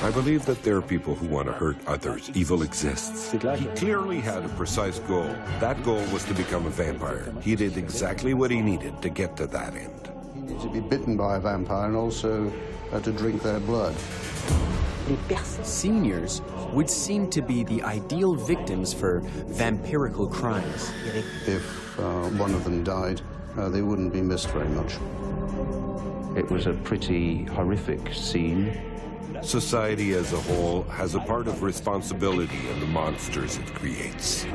I believe that there are people who want to hurt others. Evil exists. He clearly had a precise goal. That goal was to become a vampire. He did exactly what he needed to get to that end. He needed to be bitten by a vampire and also to drink their blood. Seniors would seem to be the ideal victims for vampirical crimes. If one of them died, they wouldn't be missed very much. It was a pretty horrific scene. Society as a whole has a part of responsibility in the monsters it creates.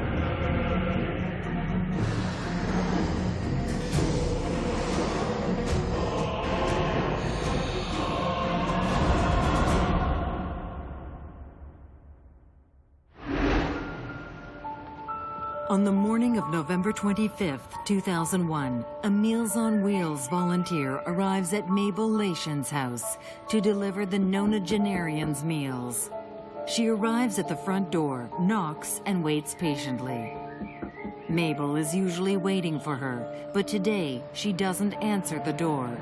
On the morning of November 25th, 2001, a Meals on Wheels volunteer arrives at Mabel Lation's house to deliver the nonagenarians' meals. She arrives at the front door, knocks, and waits patiently. Mabel is usually waiting for her, but today she doesn't answer the door.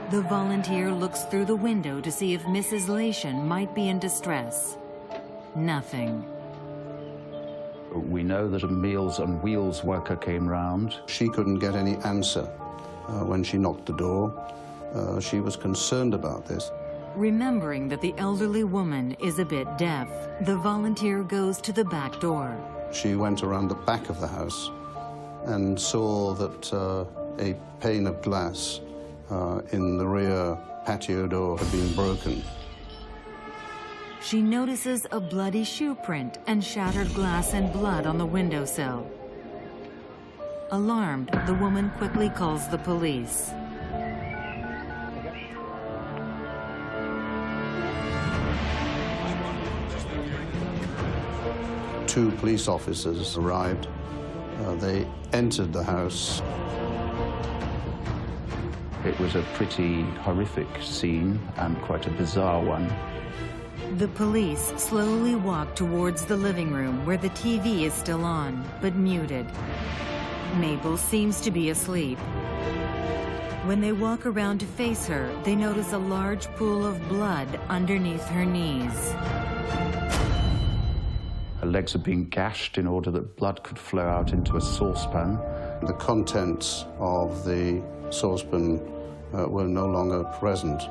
The volunteer looks through the window to see if Mrs. Lation might be in distress. Nothing. We know that a Meals on Wheels worker came round. She couldn't get any answer when she knocked the door. She was concerned about this. Remembering that the elderly woman is a bit deaf, the volunteer goes to the back door. She went around the back of the house and saw that a pane of glass in the rear patio door had been broken. She notices a bloody shoe print and shattered glass and blood on the windowsill. Alarmed, the woman quickly calls the police. Two police officers arrived. They entered the house. It was a pretty horrific scene and quite a bizarre one. The police slowly walk towards the living room where the TV is still on, but muted. Mabel seems to be asleep. When they walk around to face her, they notice a large pool of blood underneath her knees. Her legs are being gashed in order that blood could flow out into a saucepan. The contents of the saucepan were no longer present.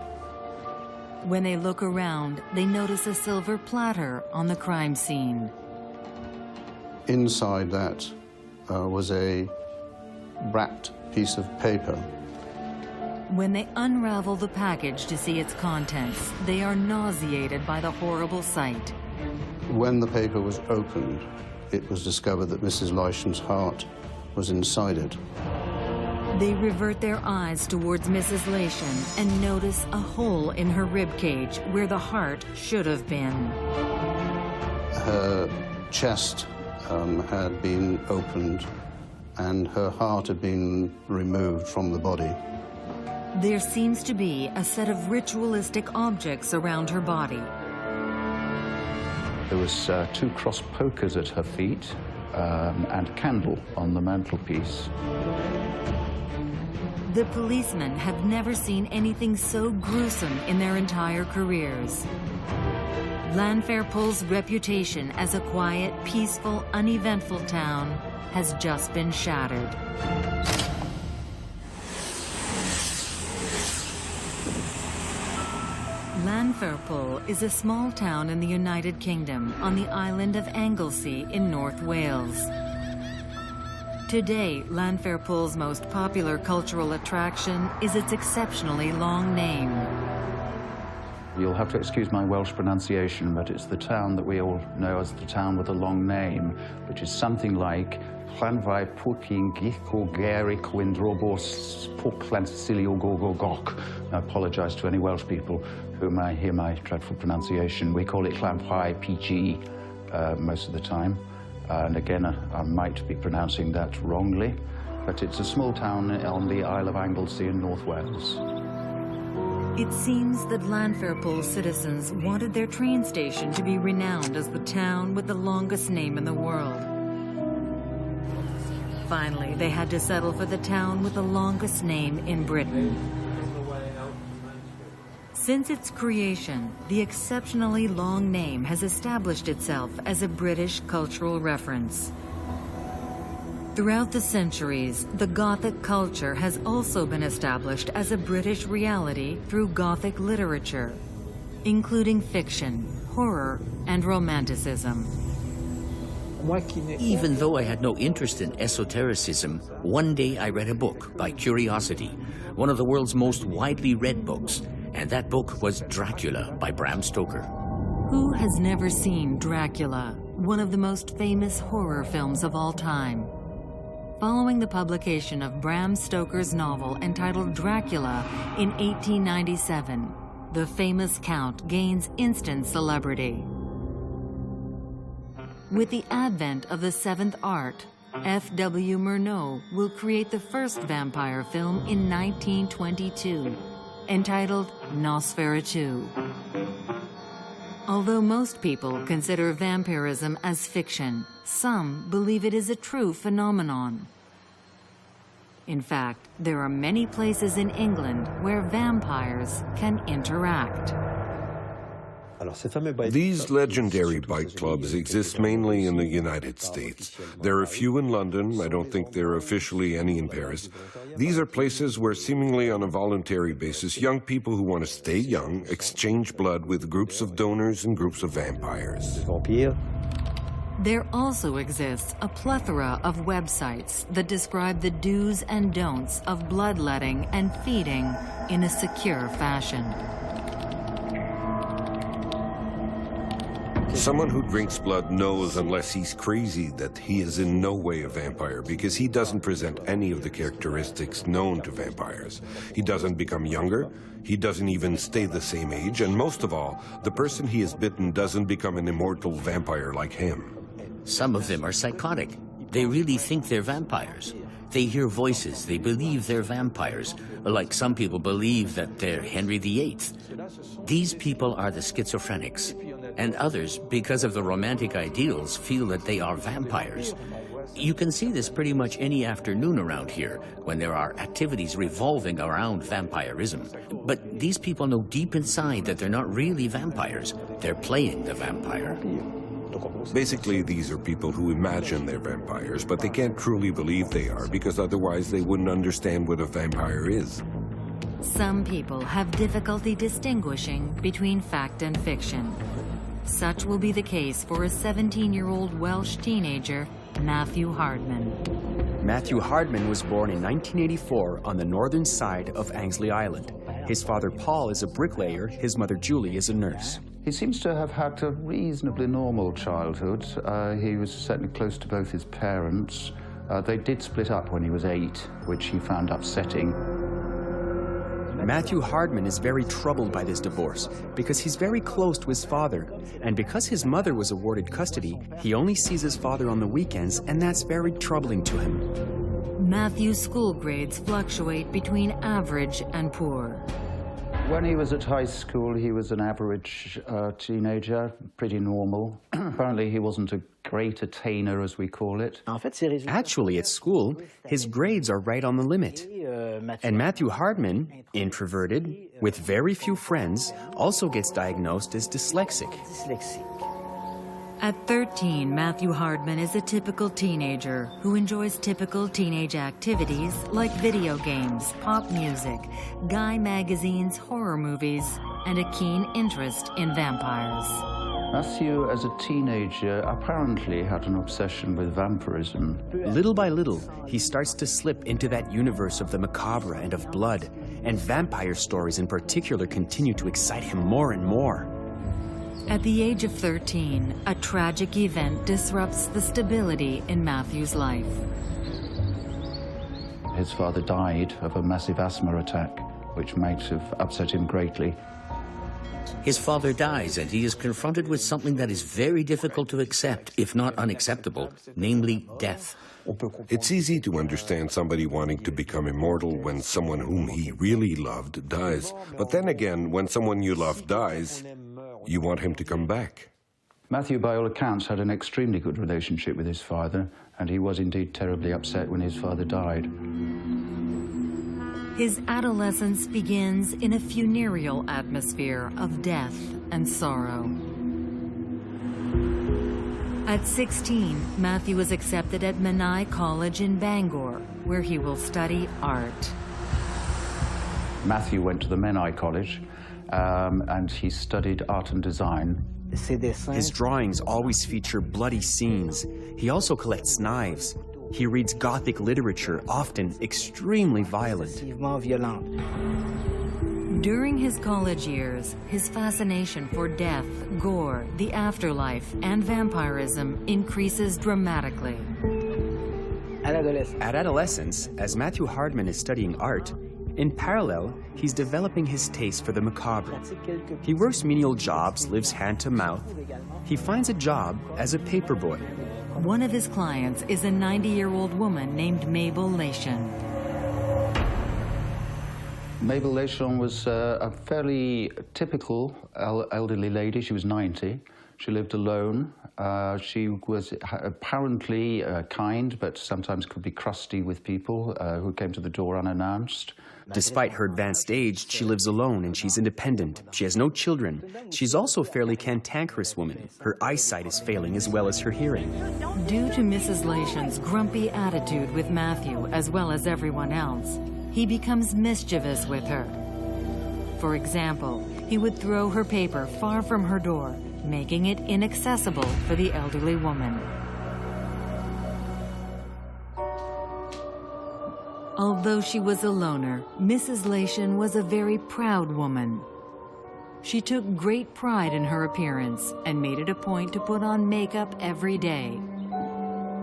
When they look around, they notice a silver platter on the crime scene. Inside that was a wrapped piece of paper. When they unravel the package to see its contents, they are nauseated by the horrible sight. When the paper was opened, it was discovered that Mrs. Lysham's heart was inside it. They revert their eyes towards Mrs. Lation and notice a hole in her rib cage where the heart should have been. Her chest had been opened and her heart had been removed from the body. There seems to be a set of ritualistic objects around her body. There was two cross pokers at her feet and a candle on the mantelpiece. The policemen have never seen anything so gruesome in their entire careers. Llanfairpwll's reputation as a quiet, peaceful, uneventful town has just been shattered. Llanfairpwll is a small town in the United Kingdom on the island of Anglesey in North Wales. Today, Llanfairpwll's most popular cultural attraction is its exceptionally long name. You'll have to excuse my Welsh pronunciation, but it's the town that we all know as the town with a long name, which is something like Llanfair Pwllgwyngyllgogerydd Windrobos Pwllgwyngyllgogerydd. I apologize to any Welsh people who may hear my dreadful pronunciation. We call it Llanfair PG most of the time. And again, I might be pronouncing that wrongly, but it's a small town on the Isle of Anglesey in North Wales. It seems that Llanfairpwll citizens wanted their train station to be renowned as the town with the longest name in the world. Finally, they had to settle for the town with the longest name in Britain. Since its creation, the exceptionally long name has established itself as a British cultural reference. Throughout the centuries, the Gothic culture has also been established as a British reality through Gothic literature, including fiction, horror, and romanticism. Even though I had no interest in esotericism, one day I read a book by curiosity, one of the world's most widely read books, and that book was Dracula by Bram Stoker. Who has never seen Dracula, one of the most famous horror films of all time? Following the publication of Bram Stoker's novel entitled Dracula in 1897, the famous Count gains instant celebrity. With the advent of the seventh art, F.W. Murnau will create the first vampire film in 1922, entitled Nosferatu. Although most people consider vampirism as fiction, some believe it is a true phenomenon. In fact, there are many places in England where vampires can interact. These legendary bike clubs exist mainly in the United States. There are a few in London. I don't think there are officially any in Paris. These are places where, seemingly on a voluntary basis, young people who want to stay young exchange blood with groups of donors and groups of vampires. There also exists a plethora of websites that describe the do's and don'ts of bloodletting and feeding in a secure fashion. Someone who drinks blood knows, unless he's crazy, that he is in no way a vampire because he doesn't present any of the characteristics known to vampires. He doesn't become younger, he doesn't even stay the same age, and most of all, the person he has bitten doesn't become an immortal vampire like him. Some of them are psychotic. They really think they're vampires. They hear voices, they believe they're vampires, like some people believe that they're Henry VIII. These people are the schizophrenics, and others, because of the romantic ideals, feel that they are vampires. You can see this pretty much any afternoon around here, when there are activities revolving around vampirism. But these people know deep inside that they're not really vampires. They're playing the vampire. Basically, these are people who imagine they're vampires, but they can't truly believe they are because otherwise they wouldn't understand what a vampire is. Some people have difficulty distinguishing between fact and fiction. Such will be the case for a 17-year-old Welsh teenager, Matthew Hardman. Matthew Hardman was born in 1984 on the northern side of Angsley Island. His father Paul is a bricklayer, his mother Julie is a nurse. He seems to have had a reasonably normal childhood. He was certainly close to both his parents. They did split up when he was 8, which he found upsetting. Matthew Hardman is very troubled by this divorce because he's very close to his father. And because his mother was awarded custody, he only sees his father on the weekends, and that's very troubling to him. Matthew's school grades fluctuate between average and poor. When he was at high school, he was an average teenager, pretty normal. Apparently, he wasn't a great attainer, as we call it. Actually, at school, his grades are right on the limit. And Matthew Hardman, introverted, with very few friends, also gets diagnosed as dyslexic. At 13, Matthew Hardman is a typical teenager who enjoys typical teenage activities like video games, pop music, guy magazines, horror movies, and a keen interest in vampires. Matthew, as a teenager, apparently had an obsession with vampirism. Little by little, he starts to slip into that universe of the macabre and of blood, and vampire stories in particular continue to excite him more and more. At the age of 13, a tragic event disrupts the stability in Matthew's life. His father died of a massive asthma attack, which might have upset him greatly. His father dies, and he is confronted with something that is very difficult to accept, if not unacceptable, namely death. It's easy to understand somebody wanting to become immortal when someone whom he really loved dies. But then again, when someone you love dies, you want him to come back. Matthew, by all accounts, had an extremely good relationship with his father, and he was indeed terribly upset when his father died. His adolescence begins in a funereal atmosphere of death and sorrow. At 16, Matthew was accepted at Menai College in Bangor, where he will study art. Matthew went to the Menai College and he studied art and design. His drawings always feature bloody scenes. He also collects knives. He reads Gothic literature, often extremely violent. During his college years, his fascination for death, gore, the afterlife, and vampirism increases dramatically. At adolescence, as Matthew Hardman is studying art, in parallel, he's developing his taste for the macabre. He works menial jobs, lives hand to mouth. He finds a job as a paperboy. One of his clients is a 90-year-old woman named Mabel Lation. Mabel Lation was a fairly typical elderly lady. She was 90. She lived alone. She was apparently kind, but sometimes could be crusty with people who came to the door unannounced. Despite her advanced age, she lives alone and she's independent. She has no children. She's also a fairly cantankerous woman. Her eyesight is failing as well as her hearing. Due to Mrs. Lation's grumpy attitude with Matthew, as well as everyone else, he becomes mischievous with her. For example, he would throw her paper far from her door, making it inaccessible for the elderly woman. Although she was a loner, Mrs. Lation was a very proud woman. She took great pride in her appearance and made it a point to put on makeup every day.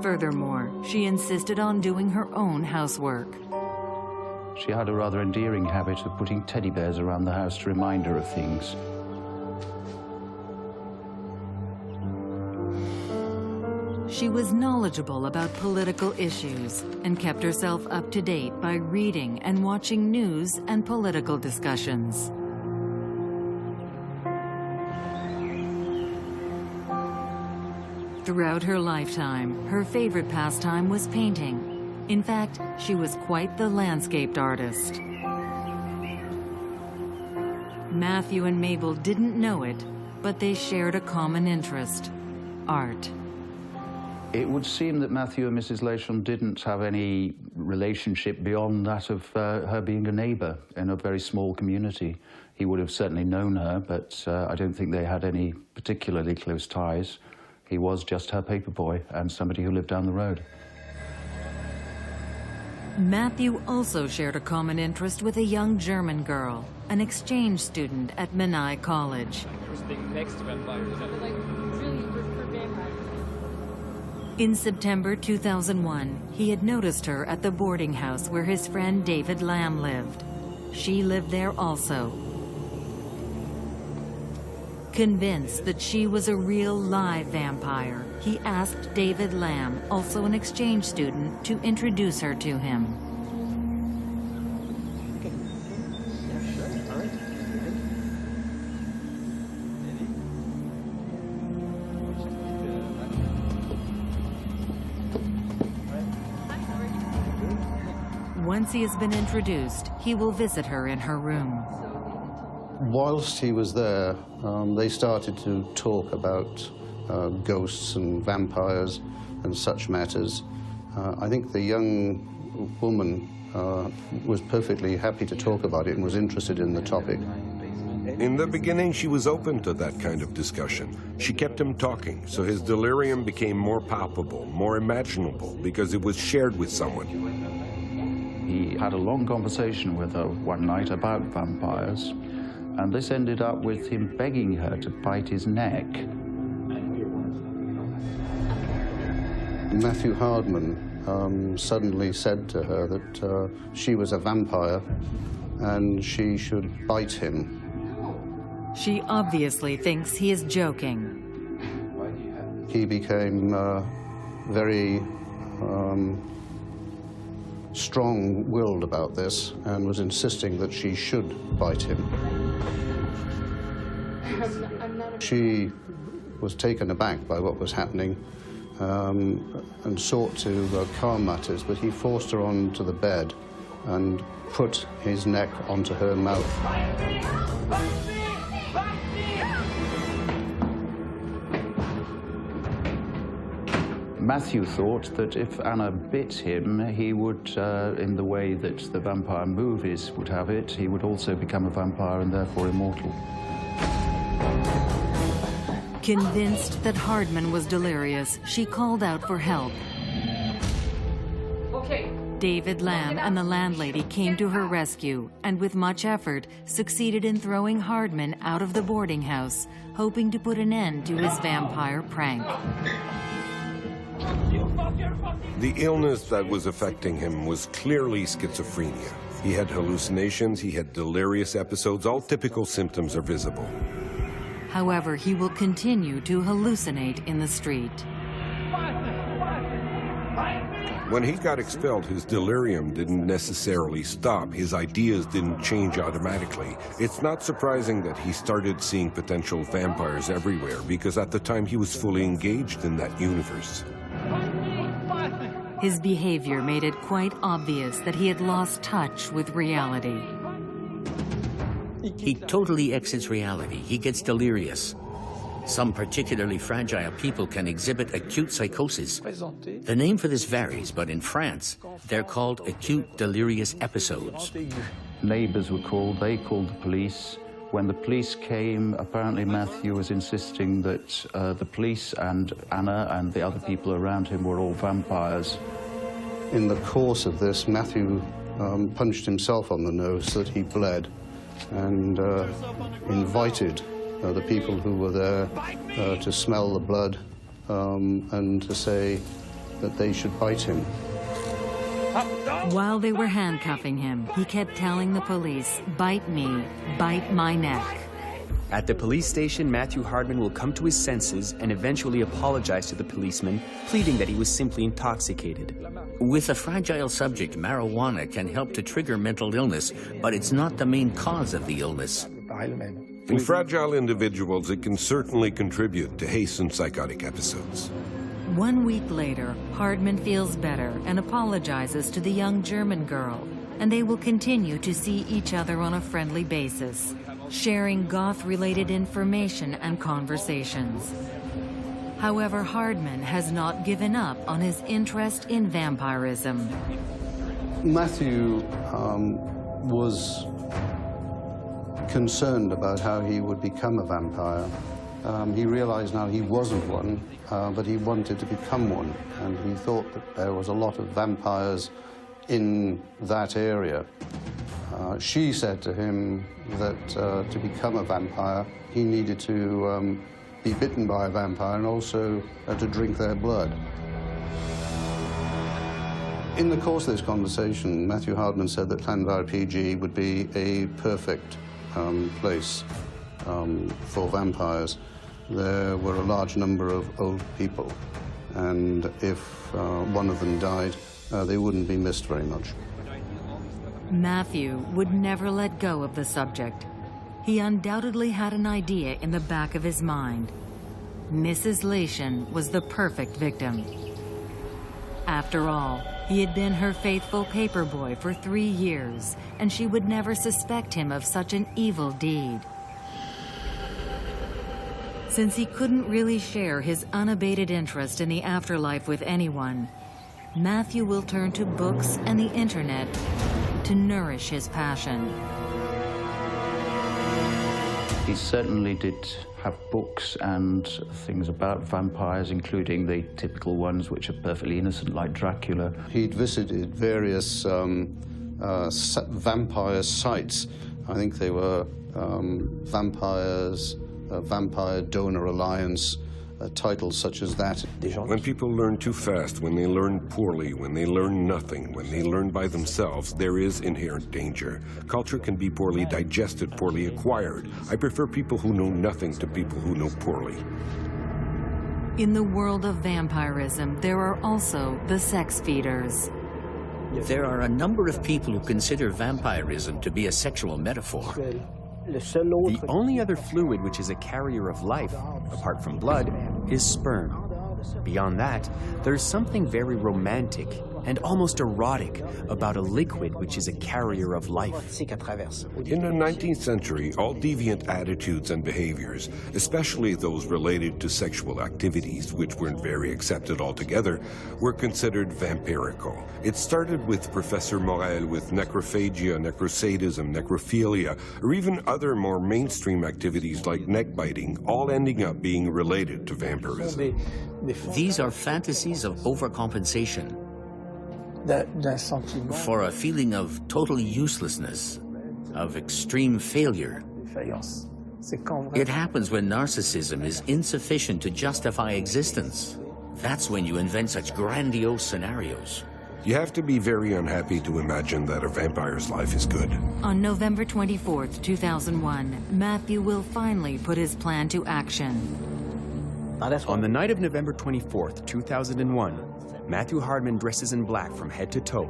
Furthermore, she insisted on doing her own housework. She had a rather endearing habit of putting teddy bears around the house to remind her of things. She was knowledgeable about political issues and kept herself up to date by reading and watching news and political discussions. Throughout her lifetime, her favorite pastime was painting. In fact, she was quite the landscaped artist. Matthew and Mabel didn't know it, but they shared a common interest: art. It would seem that Matthew and Mrs. Lation didn't have any relationship beyond that of her being a neighbour in a very small community. He would have certainly known her, but I don't think they had any particularly close ties. He was just her paperboy and somebody who lived down the road. Matthew also shared a common interest with a young German girl, an exchange student at Menai College. In September 2001, he had noticed her at the boarding house where his friend David Lamb lived. She lived there also. Convinced that she was a real live vampire, he asked David Lamb, also an exchange student, to introduce her to him. Once he has been introduced, he will visit her in her room. Whilst he was there, they started to talk about ghosts and vampires and such matters. I think the young woman was perfectly happy to talk about it and was interested in the topic. In the beginning, she was open to that kind of discussion. She kept him talking, so his delirium became more palpable, more imaginable, because it was shared with someone. He had a long conversation with her one night about vampires, and this ended up with him begging her to bite his neck. Matthew Hardman suddenly said to her that she was a vampire and she should bite him. She obviously thinks he is joking. He became very strong-willed about this and was insisting that she should bite him. She was taken aback by what was happening and sought to calm matters, but he forced her onto the bed and put his neck onto her mouth. Matthew thought that if Anna bit him, he would, in the way that the vampire movies would have it, he would also become a vampire and therefore immortal. Convinced that Hardman was delirious, she called out for help. David Lamb and the landlady came to her rescue and with much effort succeeded in throwing Hardman out of the boarding house, hoping to put an end to his vampire prank. The illness that was affecting him was clearly schizophrenia. He had hallucinations, he had delirious episodes, all typical symptoms are visible. However, he will continue to hallucinate in the street. When he got expelled, his delirium didn't necessarily stop. His ideas didn't change automatically. It's not surprising that he started seeing potential vampires everywhere, because at the time he was fully engaged in that universe. His behavior made it quite obvious that he had lost touch with reality. He totally exits reality. He gets delirious. Some particularly fragile people can exhibit acute psychosis. The name for this varies, but in France, they're called acute delirious episodes. Neighbors were called, they called the police. When the police came, apparently Matthew was insisting that the police and Anna and the other people around him were all vampires. In the course of this, Matthew punched himself on the nose so that he bled and invited the people who were there to smell the blood and to say that they should bite him. While they were handcuffing him, he kept telling the police, "Bite me, bite my neck." At the police station, Matthew Hardman will come to his senses and eventually apologize to the policeman, pleading that he was simply intoxicated. With a fragile subject, marijuana can help to trigger mental illness, but it's not the main cause of the illness. In fragile individuals, it can certainly contribute to hasten psychotic episodes. 1 week later, Hardman feels better and apologizes to the young German girl, and they will continue to see each other on a friendly basis, sharing goth-related information and conversations. However, Hardman has not given up on his interest in vampirism. Matthew was concerned about how he would become a vampire. He realized now he wasn't one, but he wanted to become one, and he thought that there was a lot of vampires in that area. She said to him that to become a vampire, he needed to be bitten by a vampire and also to drink their blood. In the course of this conversation, Matthew Hardman said that Llanfair PG would be a perfect place for vampires. There were a large number of old people, and if one of them died, they wouldn't be missed very much. Matthew would never let go of the subject. He undoubtedly had an idea in the back of his mind. Mrs. Lation was the perfect victim. After all, he had been her faithful paperboy for 3 years, and she would never suspect him of such an evil deed. Since he couldn't really share his unabated interest in the afterlife with anyone, Matthew will turn to books and the internet to nourish his passion. He certainly did have books and things about vampires, including the typical ones which are perfectly innocent, like Dracula. He'd visited various vampire sites. I think they were vampires, Vampire Donor Alliance, titles such as that. When people learn too fast, when they learn poorly, when they learn nothing, when they learn by themselves, there is inherent danger. Culture can be poorly digested, poorly acquired. I prefer people who know nothing to people who know poorly. In the world of vampirism, there are also the sex feeders. There are a number of people who consider vampirism to be a sexual metaphor. The only other fluid which is a carrier of life, apart from blood, is sperm. Beyond that, there's something very romantic and almost erotic about a liquid which is a carrier of life. In the 19th century, all deviant attitudes and behaviors, especially those related to sexual activities, which weren't very accepted altogether, were considered vampirical. It started with Professor Morel with necrophagia, necrosadism, necrophilia, or even other more mainstream activities like neck biting, all ending up being related to vampirism. These are fantasies of overcompensation for a feeling of total uselessness, of extreme failure. It happens when narcissism is insufficient to justify existence. That's when you invent such grandiose scenarios. You have to be very unhappy to imagine that a vampire's life is good. On November 24th, 2001, Matthew will finally put his plan to action. On the night of November 24th, 2001, Matthew Hardman dresses in black from head to toe,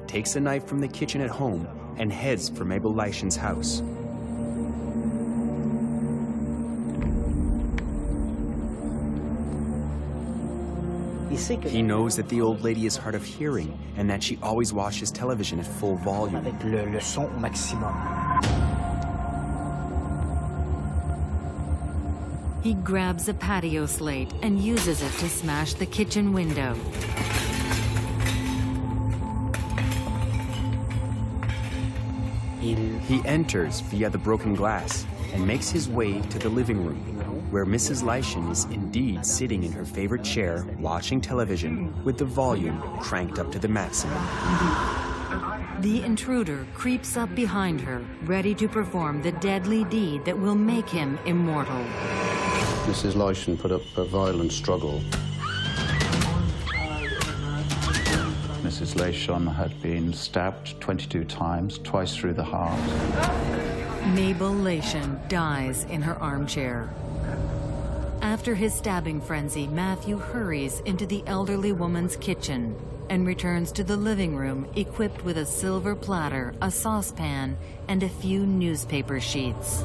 takes a knife from the kitchen at home, and heads for Mabel Leishen's house. He knows that the old lady is hard of hearing and that she always watches television at full volume. He grabs a patio slate and uses it to smash the kitchen window. He enters via the broken glass and makes his way to the living room, where Mrs. Leishen is indeed sitting in her favorite chair, watching television with the volume cranked up to the maximum. The intruder creeps up behind her, ready to perform the deadly deed that will make him immortal. Mrs. Leishen put up a violent struggle. Mrs. Leishen had been stabbed 22 times, twice through the heart. Mabel Leishen dies in her armchair. After his stabbing frenzy, Matthew hurries into the elderly woman's kitchen and returns to the living room equipped with a silver platter, a saucepan, and a few newspaper sheets.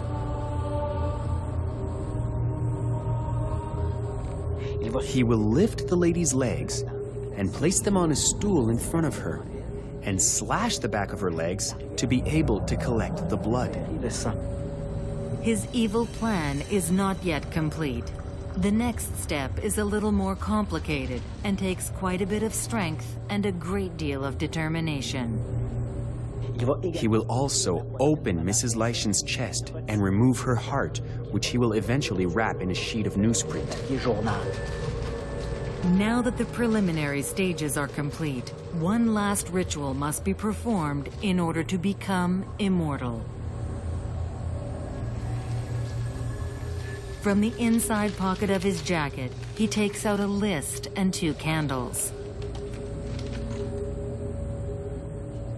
He will lift the lady's legs and place them on a stool in front of her and slash the back of her legs to be able to collect the blood. His evil plan is not yet complete. The next step is a little more complicated and takes quite a bit of strength and a great deal of determination. He will also open Mrs. Leishen's chest and remove her heart, which he will eventually wrap in a sheet of newsprint. Now that the preliminary stages are complete, one last ritual must be performed in order to become immortal. From the inside pocket of his jacket, he takes out a list and 2 candles.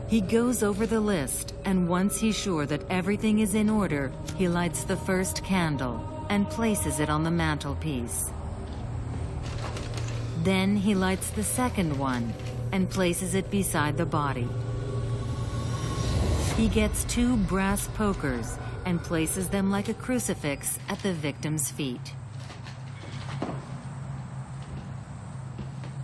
He goes over the list, and once he's sure that everything is in order, he lights the first candle and places it on the mantelpiece. Then he lights the second one and places it beside the body. He gets 2 brass pokers and places them like a crucifix at the victim's feet.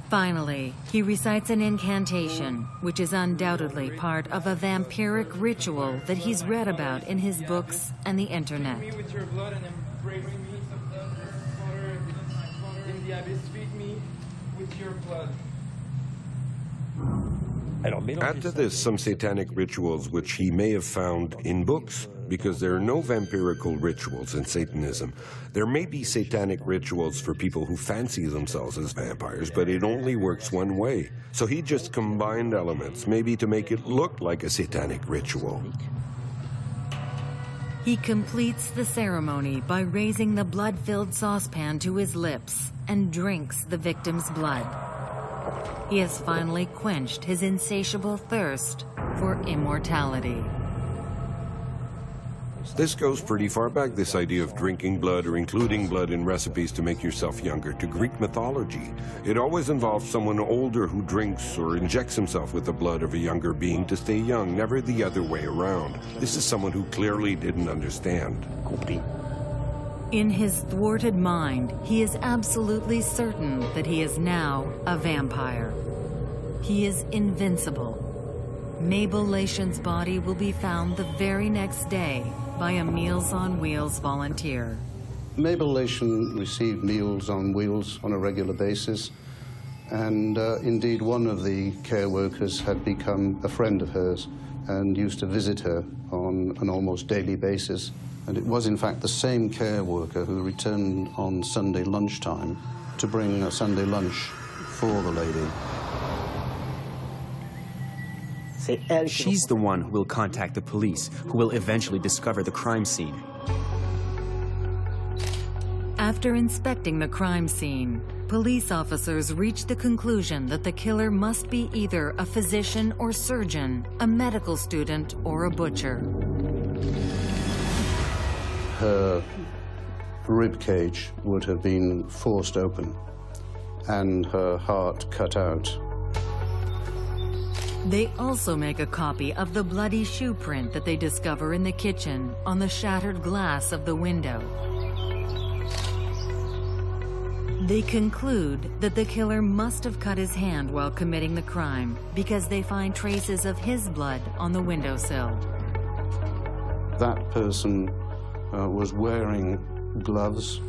Finally, he recites an incantation, which is undoubtedly part of a vampiric ritual that he's read about in his books and the internet. With your blood and embrace me, in the abyss, feed me with your blood. Add to this some satanic rituals which he may have found in books, because there are no vampirical rituals in Satanism. There may be satanic rituals for people who fancy themselves as vampires, but it only works one way. So he just combined elements, maybe to make it look like a satanic ritual. He completes the ceremony by raising the blood-filled saucepan to his lips and drinks the victim's blood. He has finally quenched his insatiable thirst for immortality. This goes pretty far back, this idea of drinking blood or including blood in recipes to make yourself younger, to Greek mythology. It always involves someone older who drinks or injects himself with the blood of a younger being to stay young, never the other way around. This is someone who clearly didn't understand. In his thwarted mind, he is absolutely certain that he is now a vampire. He is invincible. Mabel Lation's body will be found the very next day by a Meals on Wheels volunteer. Mabel Lation received Meals on Wheels on a regular basis, and indeed one of the care workers had become a friend of hers and used to visit her on an almost daily basis. And it was in fact the same care worker who returned on Sunday lunchtime to bring a Sunday lunch for the lady. She's the one who will contact the police, who will eventually discover the crime scene. After inspecting the crime scene, police officers reach the conclusion that the killer must be either a physician or surgeon, a medical student, or a butcher. Her rib cage would have been forced open and her heart cut out. They also make a copy of the bloody shoe print that they discover in the kitchen on the shattered glass of the window. They conclude that the killer must have cut his hand while committing the crime because they find traces of his blood on the windowsill. That person was wearing gloves,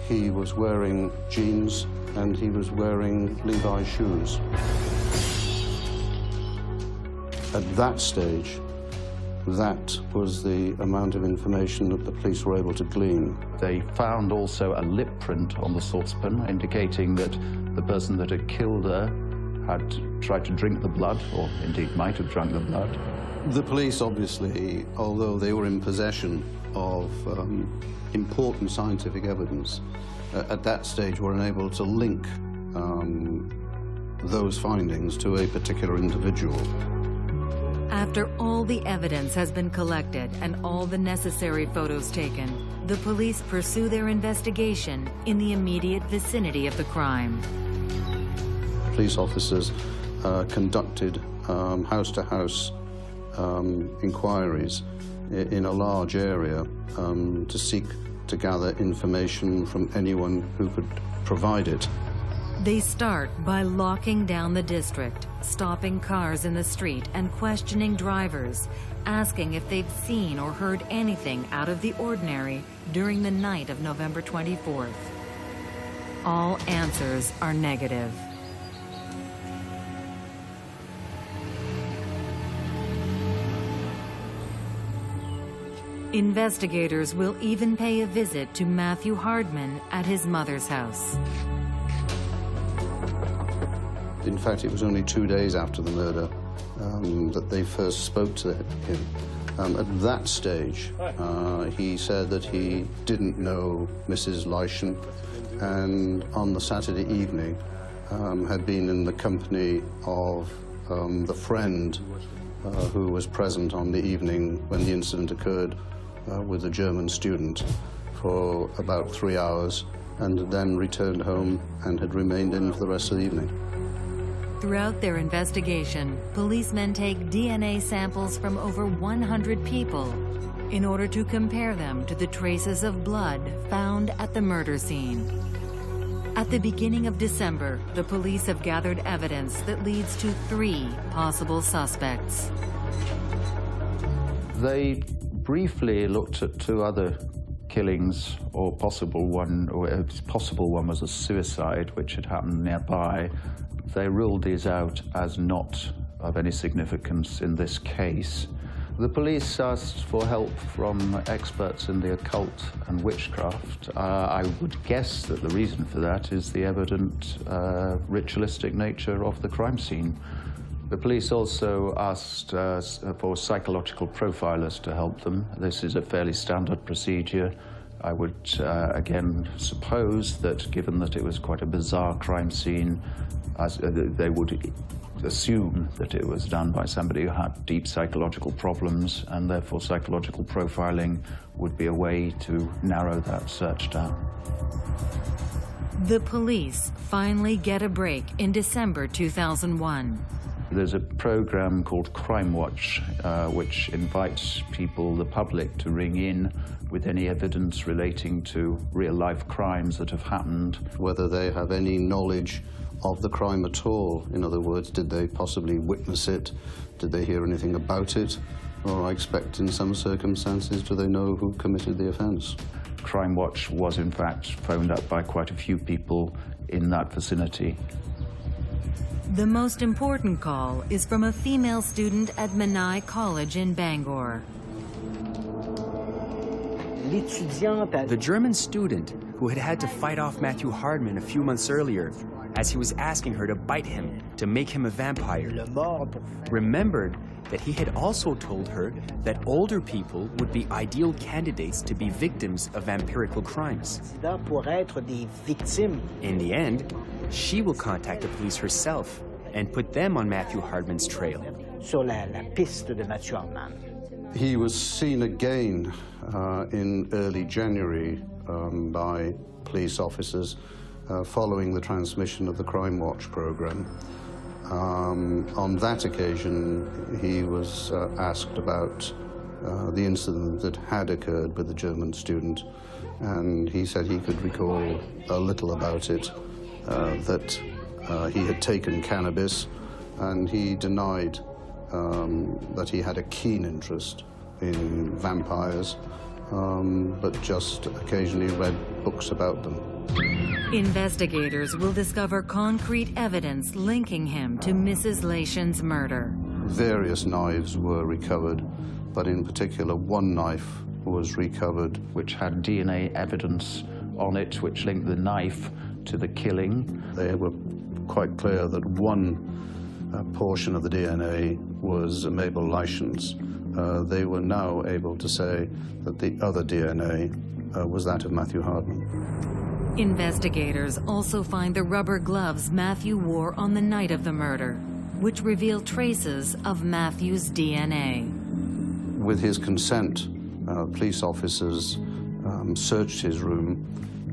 he was wearing jeans, and he was wearing Levi's shoes. At that stage, that was the amount of information that the police were able to glean. They found also a lip print on the saucepan, indicating that the person that had killed her had tried to drink the blood, or indeed might have drunk the blood. The police, obviously, although they were in possession of important scientific evidence, at that stage were unable to link those findings to a particular individual. After all the evidence has been collected and all the necessary photos taken, the police pursue their investigation in the immediate vicinity of the crime. Police officers conducted house-to-house inquiries in a large area to seek to gather information from anyone who could provide it. They start by locking down the district, stopping cars in the street and questioning drivers, asking if they've seen or heard anything out of the ordinary during the night of November 24th. All answers are negative. Investigators will even pay a visit to Matthew Hardman at his mother's house. In fact, it was only 2 days after the murder that they first spoke to him. At that stage, he said that he didn't know Mrs. Lation, and on the Saturday evening had been in the company of the friend who was present on the evening when the incident occurred with a German student for about 3 hours, and then returned home and had remained in for the rest of the evening. Throughout their investigation, policemen take DNA samples from over 100 people in order to compare them to the traces of blood found at the murder scene. At the beginning of December, the police have gathered evidence that leads to 3 possible suspects. They briefly looked at 2 other killings, or a possible one was a suicide which had happened nearby. They ruled these out as not of any significance in this case. The police asked for help from experts in the occult and witchcraft. I would guess that the reason for that is the evident ritualistic nature of the crime scene. The police also asked for psychological profilers to help them. This is a fairly standard procedure. I would again suppose that given that it was quite a bizarre crime scene, they would assume that it was done by somebody who had deep psychological problems, and therefore psychological profiling would be a way to narrow that search down. The police finally get a break in December 2001. There's a program called Crime Watch, which invites people, the public, to ring in with any evidence relating to real-life crimes that have happened. Whether they have any knowledge of the crime at all. In other words, did they possibly witness it? Did they hear anything about it? Or I expect in some circumstances, do they know who committed the offence? Crime Watch was in fact phoned up by quite a few people in that vicinity. The most important call is from a female student at Menai College in Bangor. The German student who had had to fight off Matthew Hardman a few months earlier as he was asking her to bite him to make him a vampire, remembered that he had also told her that older people would be ideal candidates to be victims of vampirical crimes. In the end, she will contact the police herself and put them on Matthew Hardman's trail. He was seen again in early January by police officers following the transmission of the Crime Watch program. On that occasion, he was asked about the incident that had occurred with the German student, and he said he could recall a little about it, that he had taken cannabis, and he denied that he had a keen interest in vampires, but just occasionally read books about them. Investigators will discover concrete evidence linking him to Mrs. Lation's murder. Various knives were recovered, but in particular one knife was recovered, which had DNA evidence on it, which linked the knife to the killing. They were quite clear that one portion of the DNA was Mabel Lation's. They were now able to say that the other DNA was that of Matthew Hardman. Investigators also find the rubber gloves Matthew wore on the night of the murder, which reveal traces of Matthew's DNA. With his consent, police officers searched his room,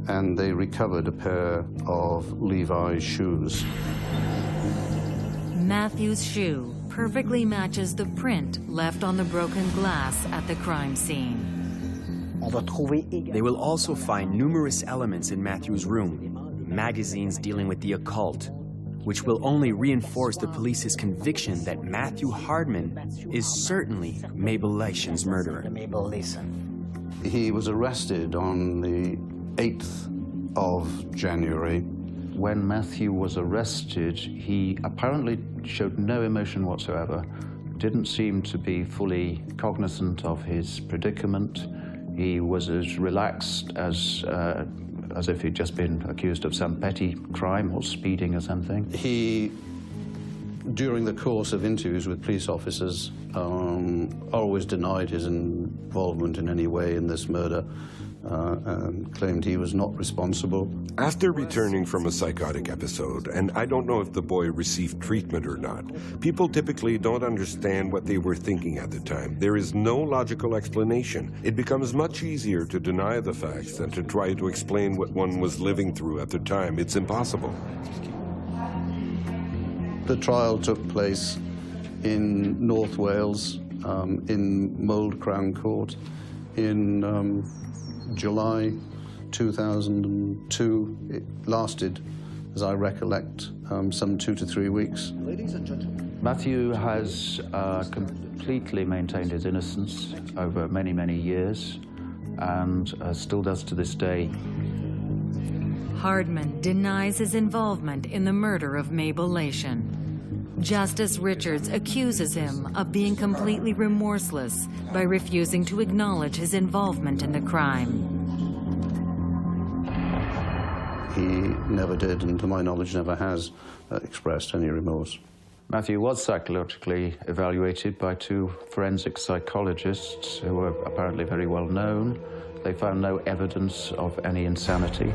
and they recovered a pair of Levi's shoes. Matthew's shoe perfectly matches the print left on the broken glass at the crime scene. They will also find numerous elements in Matthew's room, magazines dealing with the occult, which will only reinforce the police's conviction that Matthew Hardman is certainly Mabel Lation's murderer. He was arrested on the 8th of January. When Matthew was arrested, he apparently showed no emotion whatsoever, didn't seem to be fully cognizant of his predicament. He was as relaxed as if he'd just been accused of some petty crime or speeding or something. He, during the course of interviews with police officers, always denied his involvement in any way in this murder, and claimed he was not responsible. After returning from a psychotic episode, and I don't know if the boy received treatment or not, people typically don't understand what they were thinking at the time. There is no logical explanation. It becomes much easier to deny the facts than to try to explain what one was living through at the time. It's impossible. The trial took place in North Wales, in Mold Crown Court, in July 2002. It lasted, as I recollect, some 2 to 3 weeks. Matthew has completely maintained his innocence over many, many years, and still does to this day. Hardman denies his involvement in the murder of Mabel Lation. Justice Richards accuses him of being completely remorseless by refusing to acknowledge his involvement in the crime. He never did, and to my knowledge never has, expressed any remorse. Matthew was psychologically evaluated by 2 forensic psychologists who were apparently very well known. They found no evidence of any insanity.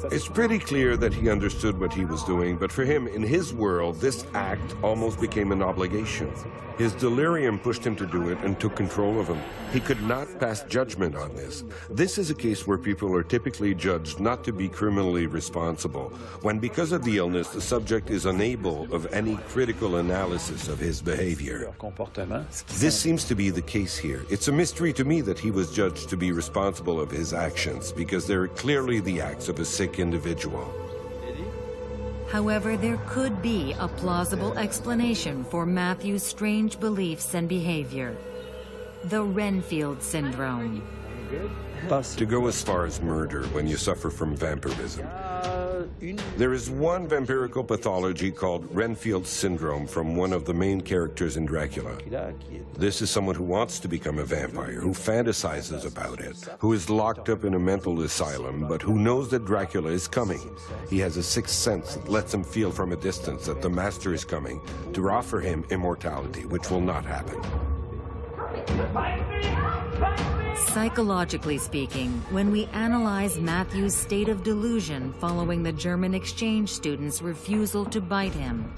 It's pretty clear that he understood what he was doing, but for him, in his world, this act almost became an obligation. His delirium pushed him to do it and took control of him. He could not pass judgment on this. This is a case where people are typically judged not to be criminally responsible, when because of the illness, the subject is unable of any critical analysis of his behavior. This seems to be the case here. It's a mystery to me that he was judged to be responsible of his actions, because they're clearly the acts of a sick individual. However, there could be a plausible explanation for Matthew's strange beliefs and behavior. The Renfield syndrome. To go as far as murder when you suffer from vampirism. There is one vampirical pathology called Renfield syndrome from one of the main characters in Dracula. This is someone who wants to become a vampire, who fantasizes about it, who is locked up in a mental asylum, but who knows that Dracula is coming. He has a sixth sense that lets him feel from a distance that the master is coming to offer him immortality, which will not happen. Psychologically speaking, when we analyze Matthew's state of delusion following the German exchange student's refusal to bite him,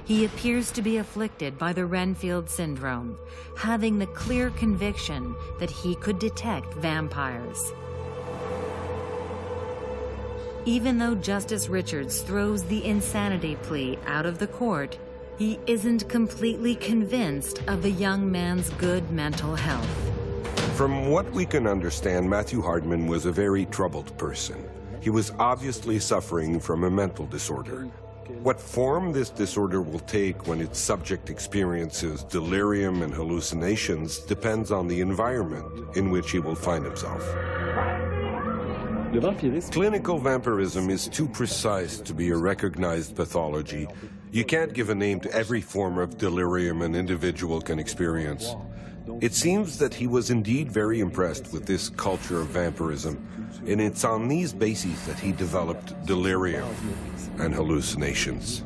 he appears to be afflicted by the Renfield syndrome, having the clear conviction that he could detect vampires. Even though Justice Richards throws the insanity plea out of the court, he isn't completely convinced of the young man's good mental health. From what we can understand, Matthew Hardman was a very troubled person. He was obviously suffering from a mental disorder. What form this disorder will take when its subject experiences delirium and hallucinations depends on the environment in which he will find himself. Clinical vampirism is too precise to be a recognized pathology. You can't give a name to every form of delirium an individual can experience. It seems that he was indeed very impressed with this culture of vampirism, and it's on these bases that he developed delirium and hallucinations.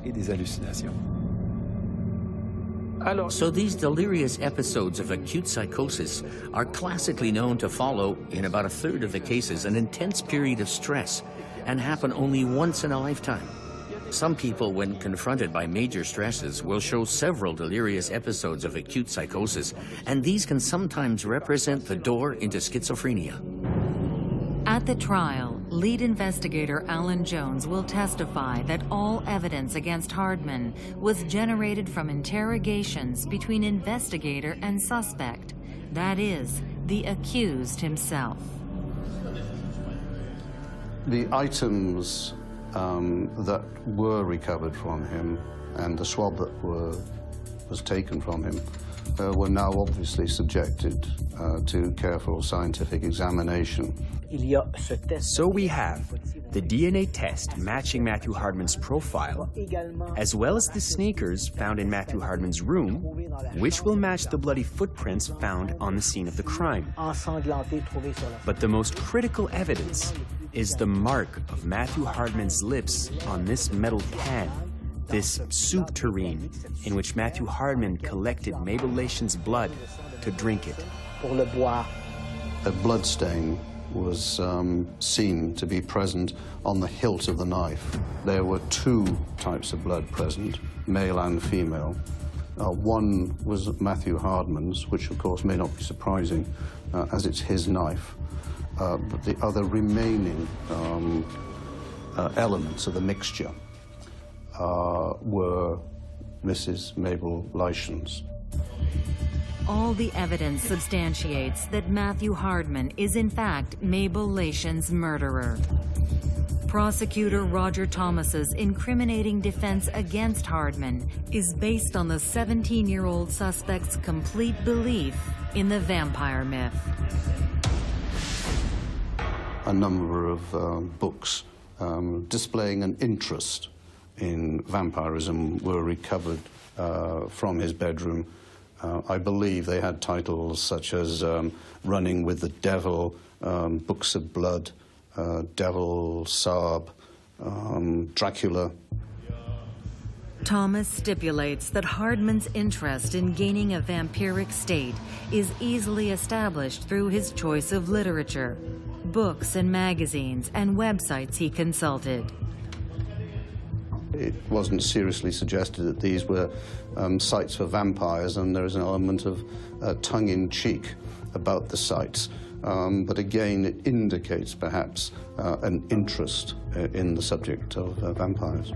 So these delirious episodes of acute psychosis are classically known to follow, in about a third of the cases, an intense period of stress and happen only once in a lifetime. Some people, when confronted by major stresses, will show several delirious episodes of acute psychosis, and these can sometimes represent the door into schizophrenia. At the trial, lead investigator Alan Jones will testify that all evidence against Hardman was generated from interrogations between investigator and suspect, that is, the accused himself. The items that were recovered from him and the swab that was taken from him were now obviously subjected to careful scientific examination. So we have the DNA test matching Matthew Hardman's profile, as well as the sneakers found in Matthew Hardman's room, which will match the bloody footprints found on the scene of the crime. But the most critical evidence is the mark of Matthew Hardman's lips on this metal can, this soup tureen in which Matthew Hardman collected Mabel Lation's blood to drink it. A blood stain was seen to be present on the hilt of the knife. There were two types of blood present, male and female. One was Matthew Hardman's, which of course may not be surprising as it's his knife. But the other remaining elements of the mixture were Mrs. Mabel Lation's. All the evidence substantiates that Matthew Hardman is in fact Mabel Lation's murderer. Prosecutor Roger Thomas's incriminating defense against Hardman is based on the 17-year-old suspect's complete belief in the vampire myth. A number of books displaying an interest in vampirism were recovered from his bedroom. I believe they had titles such as Running with the Devil, Books of Blood, Devil, Saab, Dracula. Thomas stipulates that Hardman's interest in gaining a vampiric state is easily established through his choice of literature. books and magazines and websites he consulted. It wasn't seriously suggested that these were sites for vampires, and there is an element of tongue-in-cheek about the sites. But again, it indicates perhaps an interest in the subject of vampires.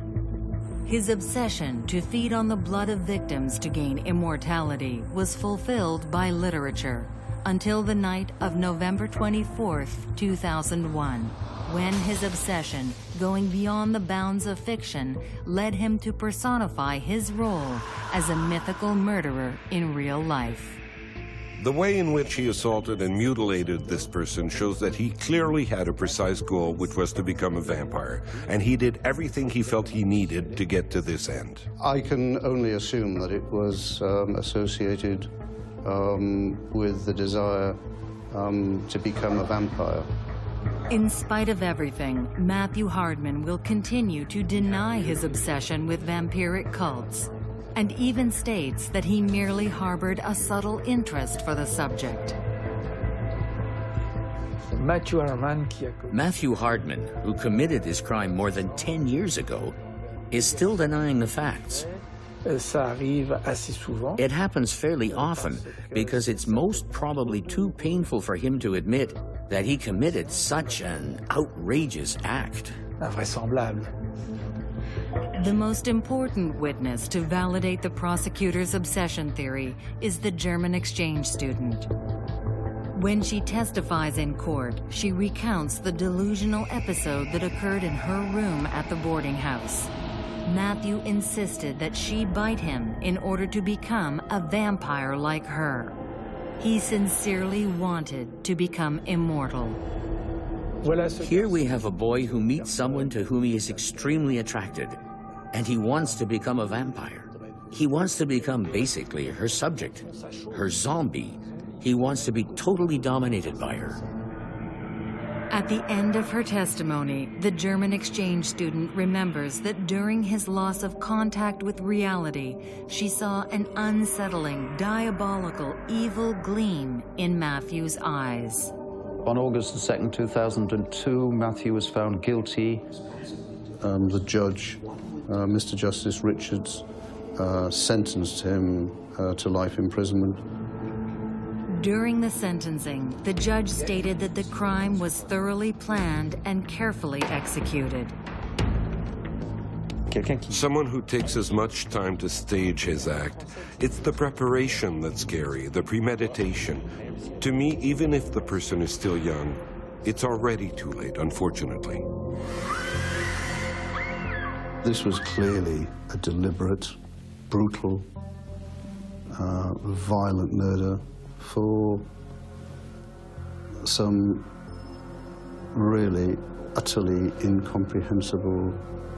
His obsession to feed on the blood of victims to gain immortality was fulfilled by literature until the night of November 24th, 2001, when his obsession, going beyond the bounds of fiction, led him to personify his role as a mythical murderer in real life. The way in which he assaulted and mutilated this person shows that he clearly had a precise goal, which was to become a vampire, and he did everything he felt he needed to get to this end. I can only assume that it was associated with the desire to become a vampire. In spite of everything, Matthew Hardman will continue to deny his obsession with vampiric cults, and even states that he merely harbored a subtle interest for the subject. Matthew Hardman, who committed this crime more than 10 years ago, is still denying the facts. It happens fairly often because it's most probably too painful for him to admit that he committed such an outrageous act. The most important witness to validate the prosecutor's obsession theory is the German exchange student. When she testifies in court, she recounts the delusional episode that occurred in her room at the boarding house. Matthew insisted that she bite him in order to become a vampire like her. He sincerely wanted to become immortal. Here we have a boy who meets someone to whom he is extremely attracted, and he wants to become a vampire. He wants to become basically her subject, her zombie. He wants to be totally dominated by her. At the end of her testimony, the German exchange student remembers that during his loss of contact with reality, she saw an unsettling, diabolical, evil gleam in Matthew's eyes. On August 2nd, 2002, Matthew was found guilty. The judge, Mr. Justice Richards, sentenced him to life imprisonment. During the sentencing, the judge stated that the crime was thoroughly planned and carefully executed. Someone who takes as much time to stage his act, it's the preparation that's scary, the premeditation. To me, even if the person is still young, it's already too late, unfortunately. This was clearly a deliberate, brutal, violent murder for some really utterly incomprehensible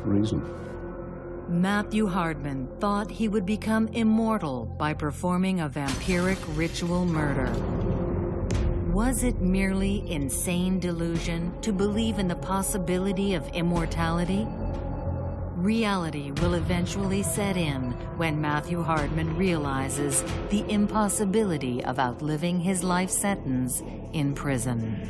reason. Matthew Hardman thought he would become immortal by performing a vampiric ritual murder. Was it merely insane delusion to believe in the possibility of immortality? Reality will eventually set in when Matthew Hardman realizes the impossibility of outliving his life sentence in prison.